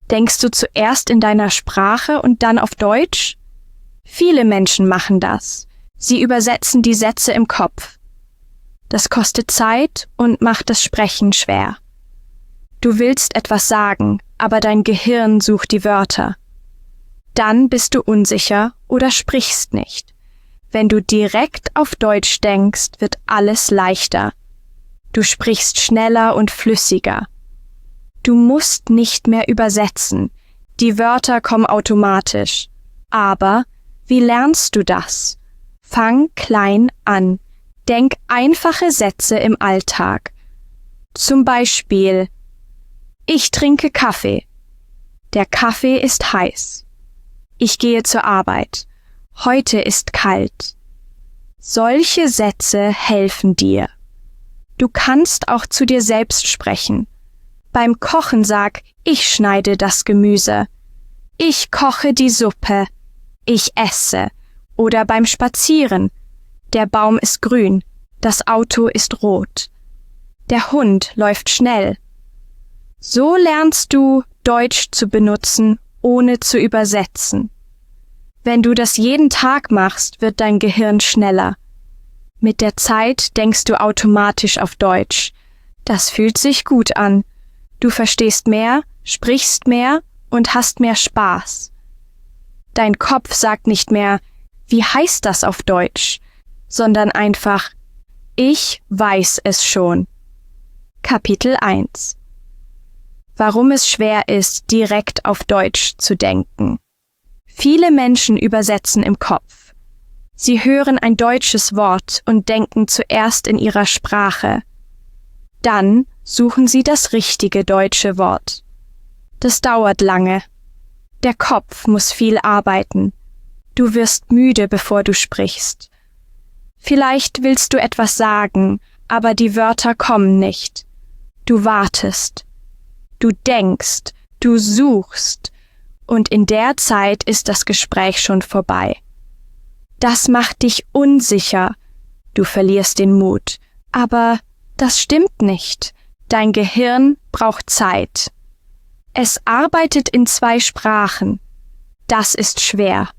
Denkst du zuerst in deiner Sprache und dann auf Deutsch? Viele Menschen machen das. Sie übersetzen die Sätze im Kopf. Das kostet Zeit und macht das Sprechen schwer. Du willst etwas sagen, aber dein Gehirn sucht die Wörter. Dann bist du unsicher oder sprichst nicht. Wenn du direkt auf Deutsch denkst, wird alles leichter. Du sprichst schneller und flüssiger. Du musst nicht mehr übersetzen. Die Wörter kommen automatisch. Aber wie lernst du das? Fang klein an. Denk einfache Sätze im Alltag. Zum Beispiel: Ich trinke Kaffee. Der Kaffee ist heiß. Ich gehe zur Arbeit. Heute ist kalt. Solche Sätze helfen dir. Du kannst auch zu dir selbst sprechen. Beim Kochen sag: Ich schneide das Gemüse. Ich koche die Suppe. Ich esse. Oder beim Spazieren: Der Baum ist grün. Das Auto ist rot. Der Hund läuft schnell. So lernst du, Deutsch zu benutzen, ohne zu übersetzen. Wenn du das jeden Tag machst, wird dein Gehirn schneller. Mit der Zeit denkst du automatisch auf Deutsch. Das fühlt sich gut an. Du verstehst mehr, sprichst mehr und hast mehr Spaß. Dein Kopf sagt nicht mehr: Wie heißt das auf Deutsch? Sondern einfach: Ich weiß es schon. Kapitel 1: Warum es schwer ist, direkt auf Deutsch zu denken. Viele Menschen übersetzen im Kopf. Sie hören ein deutsches Wort und denken zuerst in ihrer Sprache. Dann suchen sie das richtige deutsche Wort. Das dauert lange. Der Kopf muss viel arbeiten. Du wirst müde, bevor du sprichst. Vielleicht willst du etwas sagen, aber die Wörter kommen nicht. Du wartest. Du denkst, du suchst, und in der Zeit ist das Gespräch schon vorbei. Das macht dich unsicher. Du verlierst den Mut. Aber das stimmt nicht. Dein Gehirn braucht Zeit. Es arbeitet in 2 Sprachen. Das ist schwer.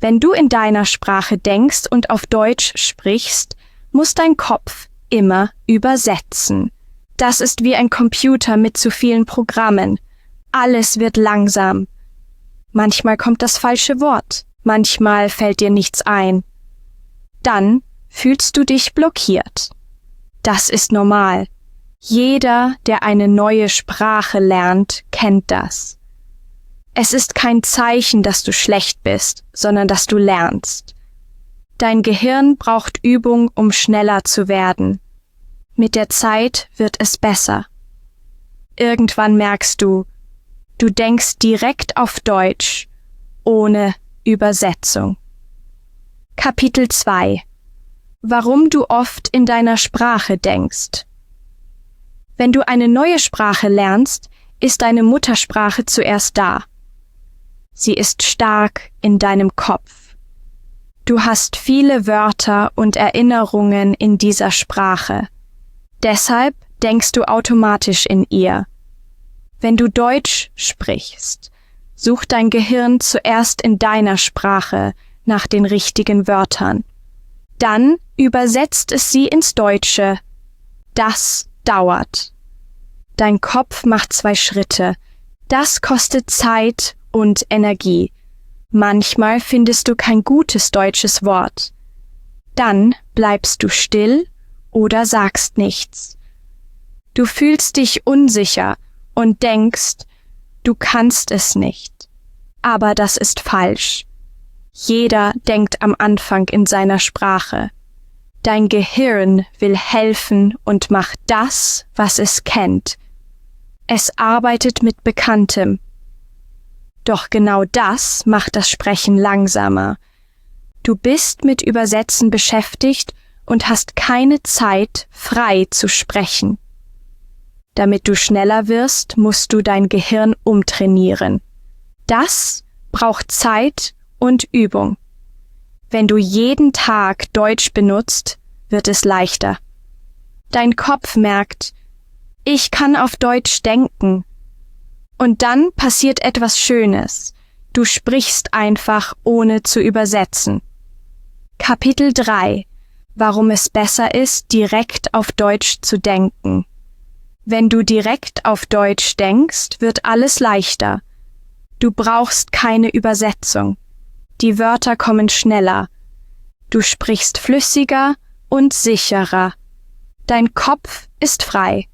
Wenn du in deiner Sprache denkst und auf Deutsch sprichst, muss dein Kopf immer übersetzen. Das ist wie ein Computer mit zu vielen Programmen. Alles wird langsam. Manchmal kommt das falsche Wort, manchmal fällt dir nichts ein. Dann fühlst du dich blockiert. Das ist normal. Jeder, der eine neue Sprache lernt, kennt das. Es ist kein Zeichen, dass du schlecht bist, sondern dass du lernst. Dein Gehirn braucht Übung, um schneller zu werden. Mit der Zeit wird es besser. Irgendwann merkst du, du denkst direkt auf Deutsch, ohne Übersetzung. Kapitel 2: Warum du oft in deiner Sprache denkst. Wenn du eine neue Sprache lernst, ist deine Muttersprache zuerst da. Sie ist stark in deinem Kopf. Du hast viele Wörter und Erinnerungen in dieser Sprache. Deshalb denkst du automatisch in ihr. Wenn du Deutsch sprichst, sucht dein Gehirn zuerst in deiner Sprache nach den richtigen Wörtern. Dann übersetzt es sie ins Deutsche. Das dauert. Dein Kopf macht 2 Schritte. Das kostet Zeit und Energie. Manchmal findest du kein gutes deutsches Wort. Dann bleibst du still oder sagst nichts. Du fühlst dich unsicher und denkst, du kannst es nicht. Aber das ist falsch. Jeder denkt am Anfang in seiner Sprache. Dein Gehirn will helfen und macht das, was es kennt. Es arbeitet mit Bekanntem. Doch genau das macht das Sprechen langsamer. Du bist mit Übersetzen beschäftigt und hast keine Zeit, frei zu sprechen. Damit du schneller wirst, musst du dein Gehirn umtrainieren. Das braucht Zeit und Übung. Wenn du jeden Tag Deutsch benutzt, wird es leichter. Dein Kopf merkt, ich kann auf Deutsch denken. Und dann passiert etwas Schönes. Du sprichst einfach, ohne zu übersetzen. Kapitel 3: Warum es besser ist, direkt auf Deutsch zu denken. Wenn du direkt auf Deutsch denkst, wird alles leichter. Du brauchst keine Übersetzung. Die Wörter kommen schneller. Du sprichst flüssiger und sicherer. Dein Kopf ist frei.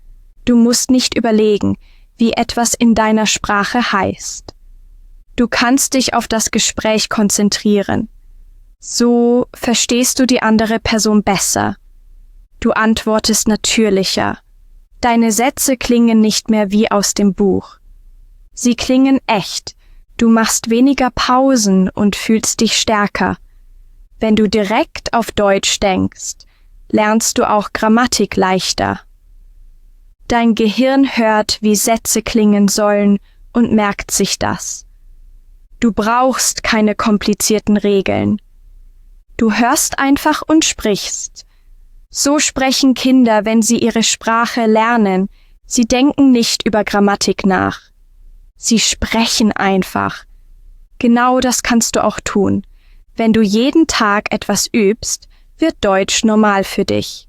Du musst nicht überlegen, wie etwas in deiner Sprache heißt. Du kannst dich auf das Gespräch konzentrieren. So verstehst du die andere Person besser. Du antwortest natürlicher. Deine Sätze klingen nicht mehr wie aus dem Buch. Sie klingen echt. Du machst weniger Pausen und fühlst dich stärker. Wenn du direkt auf Deutsch denkst, lernst du auch Grammatik leichter. Dein Gehirn hört, wie Sätze klingen sollen und merkt sich das. Du brauchst keine komplizierten Regeln. Du hörst einfach und sprichst. So sprechen Kinder, wenn sie ihre Sprache lernen. Sie denken nicht über Grammatik nach. Sie sprechen einfach. Genau das kannst du auch tun. Wenn du jeden Tag etwas übst, wird Deutsch normal für dich.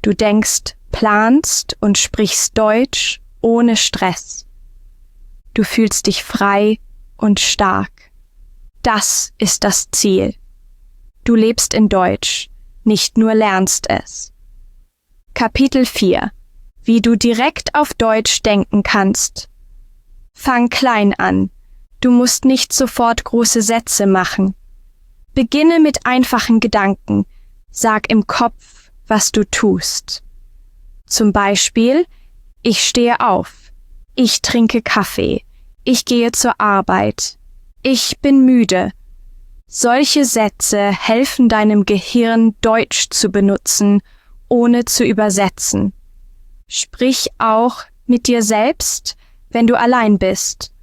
Du denkst, planst und sprichst Deutsch ohne Stress. Du fühlst dich frei und stark. Das ist das Ziel. Du lebst in Deutsch, nicht nur lernst es. Kapitel 4: Wie du direkt auf Deutsch denken kannst. Fang klein an. Du musst nicht sofort große Sätze machen. Beginne mit einfachen Gedanken. Sag im Kopf, was du tust. Zum Beispiel: Ich stehe auf. Ich trinke Kaffee. Ich gehe zur Arbeit. Ich bin müde. Solche Sätze helfen deinem Gehirn, Deutsch zu benutzen, ohne zu übersetzen. Sprich auch mit dir selbst, wenn du allein bist.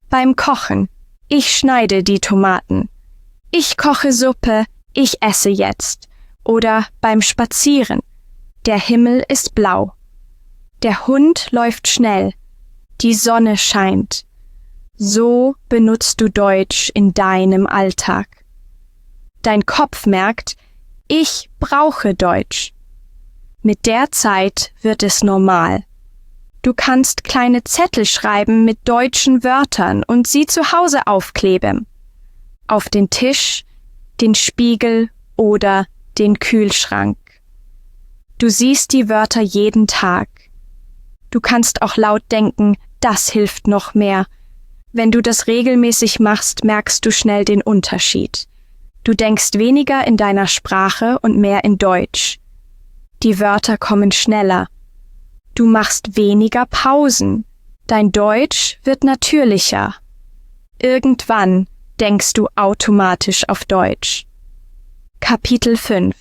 Beim Kochen: Ich schneide die Tomaten. Ich koche Suppe. Ich esse jetzt. Oder beim Spazieren: Der Himmel ist blau. Der Hund läuft schnell. Die Sonne scheint. So benutzt du Deutsch in deinem Alltag. Dein Kopf merkt, ich brauche Deutsch. Mit der Zeit wird es normal. Du kannst kleine Zettel schreiben mit deutschen Wörtern und sie zu Hause aufkleben. Auf den Tisch, den Spiegel oder den Kühlschrank. Du siehst die Wörter jeden Tag. Du kannst auch laut denken, das hilft noch mehr. Wenn du das regelmäßig machst, merkst du schnell den Unterschied. Du denkst weniger in deiner Sprache und mehr in Deutsch. Die Wörter kommen schneller. Du machst weniger Pausen. Dein Deutsch wird natürlicher. Irgendwann denkst du automatisch auf Deutsch. Kapitel 5: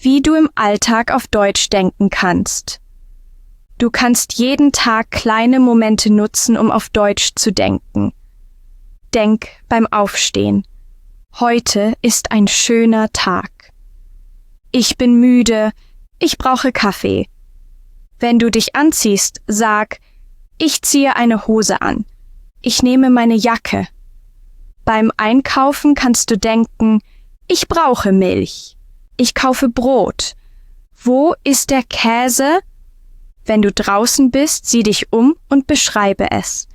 Wie du im Alltag auf Deutsch denken kannst. Du kannst jeden Tag kleine Momente nutzen, um auf Deutsch zu denken. Denk beim Aufstehen: Heute ist ein schöner Tag. Ich bin müde, ich brauche Kaffee. Wenn du dich anziehst, sag: Ich ziehe eine Hose an. Ich nehme meine Jacke. Beim Einkaufen kannst du denken: Ich brauche Milch. Ich kaufe Brot. Wo ist der Käse? Wenn du draußen bist, sieh dich um und beschreibe es.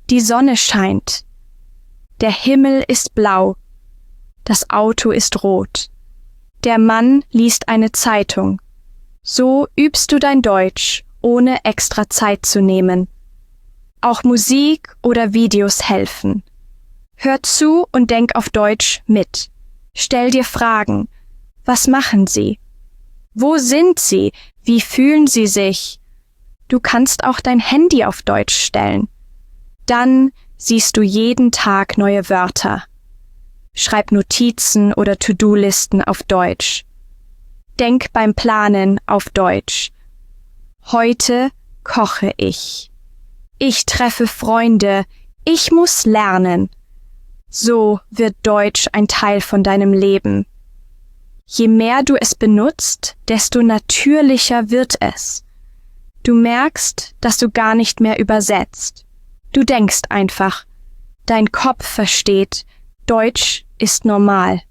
Die Sonne scheint. Der Himmel ist blau. Das Auto ist rot. Der Mann liest eine Zeitung. So übst du dein Deutsch, ohne extra Zeit zu nehmen. Auch Musik oder Videos helfen. Hör zu und denk auf Deutsch mit. Stell dir Fragen. Was machen sie? Wo sind sie? Wie fühlen sie sich? Du kannst auch dein Handy auf Deutsch stellen. Dann siehst du jeden Tag neue Wörter. Schreib Notizen oder To-Do-Listen auf Deutsch. Denk beim Planen auf Deutsch. Heute koche ich. Ich treffe Freunde. Ich muss lernen. So wird Deutsch ein Teil von deinem Leben. Je mehr du es benutzt, desto natürlicher wird es. Du merkst, dass du gar nicht mehr übersetzt. Du denkst einfach. Dein Kopf versteht, Deutsch ist normal.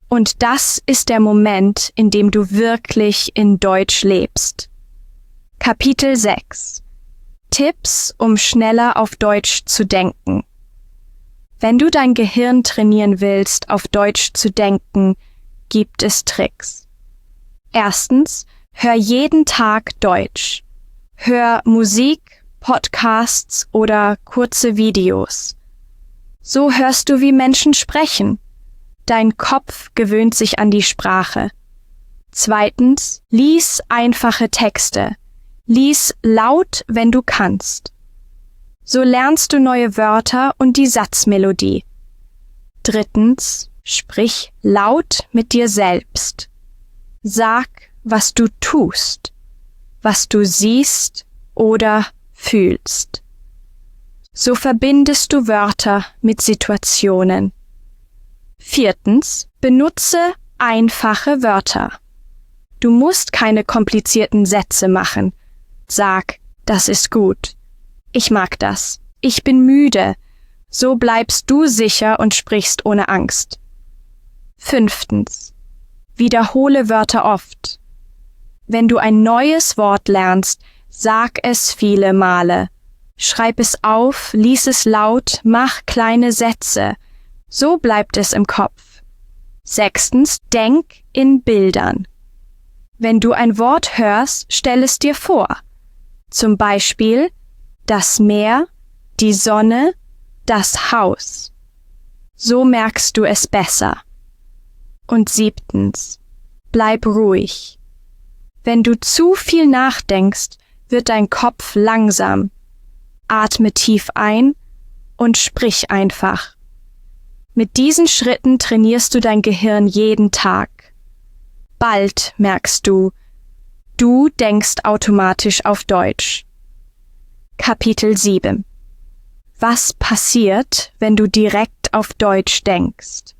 Und das ist der Moment, in dem du wirklich in Deutsch lebst. Kapitel 6 Tipps, um schneller auf Deutsch zu denken. Wenn du dein Gehirn trainieren willst, auf Deutsch zu denken, gibt es Tricks. Erstens, hör jeden Tag Deutsch. Hör Musik, Podcasts oder kurze Videos. So hörst du, wie Menschen sprechen. Dein Kopf gewöhnt sich an die Sprache. Zweitens, lies einfache Texte. Lies laut, wenn du kannst. So lernst du neue Wörter und die Satzmelodie. Drittens, sprich laut mit dir selbst. Sag, was du tust, was du siehst oder fühlst. So verbindest du Wörter mit Situationen. Viertens, benutze einfache Wörter. Du musst keine komplizierten Sätze machen. Sag, das ist gut. Ich mag das. Ich bin müde. So bleibst du sicher und sprichst ohne Angst. Fünftens, wiederhole Wörter oft. Wenn du ein neues Wort lernst, sag es viele Male. Schreib es auf, lies es laut, mach kleine Sätze. So bleibt es im Kopf. Sechstens, denk in Bildern. Wenn du ein Wort hörst, stell es dir vor. Zum Beispiel das Meer, die Sonne, das Haus. So merkst du es besser. Und siebtens, bleib ruhig. Wenn du zu viel nachdenkst, wird dein Kopf langsam. Atme tief ein und sprich einfach. Mit diesen Schritten trainierst du dein Gehirn jeden Tag. Bald merkst du, du denkst automatisch auf Deutsch. Kapitel 7 Was passiert, wenn du direkt auf Deutsch denkst?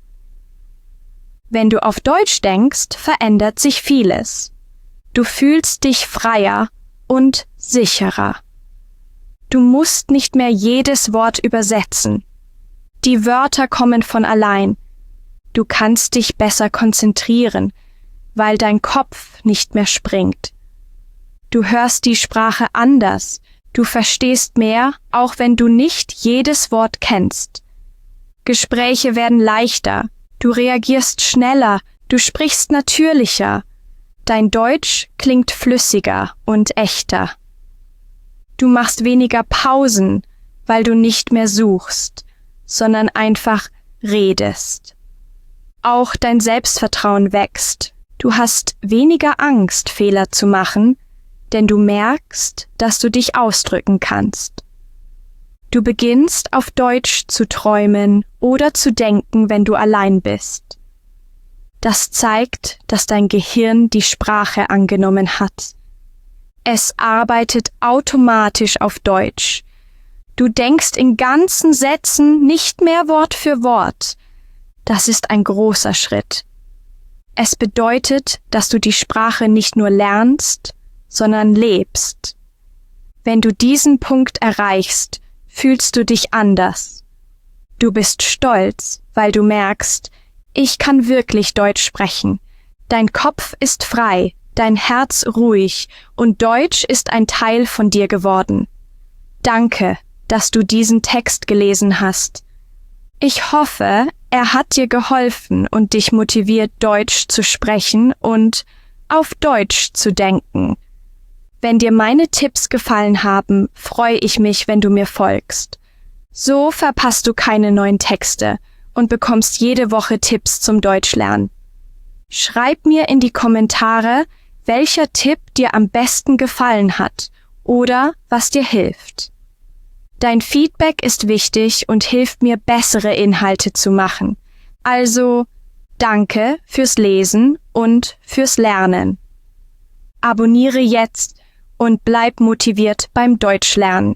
Wenn du auf Deutsch denkst, verändert sich vieles. Du fühlst dich freier und sicherer. Du musst nicht mehr jedes Wort übersetzen. Die Wörter kommen von allein. Du kannst dich besser konzentrieren, weil dein Kopf nicht mehr springt. Du hörst die Sprache anders. Du verstehst mehr, auch wenn du nicht jedes Wort kennst. Gespräche werden leichter. Du reagierst schneller. Du sprichst natürlicher. Dein Deutsch klingt flüssiger und echter. Du machst weniger Pausen, weil du nicht mehr suchst, sondern einfach redest. Auch dein Selbstvertrauen wächst. Du hast weniger Angst, Fehler zu machen, denn du merkst, dass du dich ausdrücken kannst. Du beginnst auf Deutsch zu träumen oder zu denken, wenn du allein bist. Das zeigt, dass dein Gehirn die Sprache angenommen hat. Es arbeitet automatisch auf Deutsch. Du denkst in ganzen Sätzen nicht mehr Wort für Wort. Das ist ein großer Schritt. Es bedeutet, dass du die Sprache nicht nur lernst, sondern lebst. Wenn du diesen Punkt erreichst, fühlst du dich anders. Du bist stolz, weil du merkst, ich kann wirklich Deutsch sprechen. Dein Kopf ist frei, dein Herz ruhig und Deutsch ist ein Teil von dir geworden. Danke, dass du diesen Text gelesen hast. Ich hoffe, er hat dir geholfen und dich motiviert, Deutsch zu sprechen und auf Deutsch zu denken. Wenn dir meine Tipps gefallen haben, freue ich mich, wenn du mir folgst. So verpasst du keine neuen Texte und bekommst jede Woche Tipps zum Deutschlernen. Schreib mir in die Kommentare, welcher Tipp dir am besten gefallen hat oder was dir hilft. Dein Feedback ist wichtig und hilft mir, bessere Inhalte zu machen. Also, danke fürs Lesen und fürs Lernen. Abonniere jetzt und bleib motiviert beim Deutschlernen.